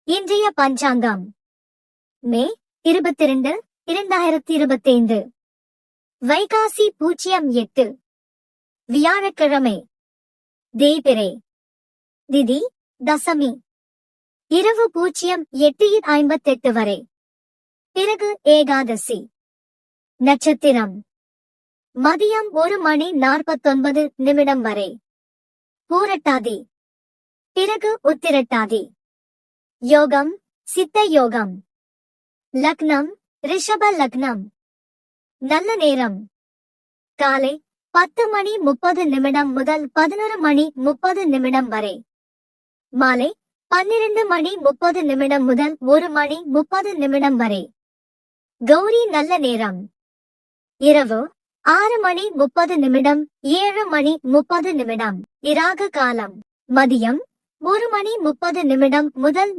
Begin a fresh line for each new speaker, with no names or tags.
இன்றைய பஞ்சாங்கம் மே 22, 2025 வைகாசி 08 வியாழக்கிழமை தேய்பிறை திதி தசமி இரவு 08:58 வரை பிறகு ஏகாதசி நட்சத்திரம் மதியம் 1:49 வரை பூரட்டாதி பிறகு உத்திரட்டாதி யோகம் சித்த யோகம் லக்னம் ரிஷப லக்னம் நல்ல நேரம் காலை 10:30 முதல் 11:30 வரை மாலை 12:30 முதல் 1:30 வரை கௌரி நல்ல நேரம் இரவு 6:30 7:30 இராகு காலம் மதியம் 1:30 முதல்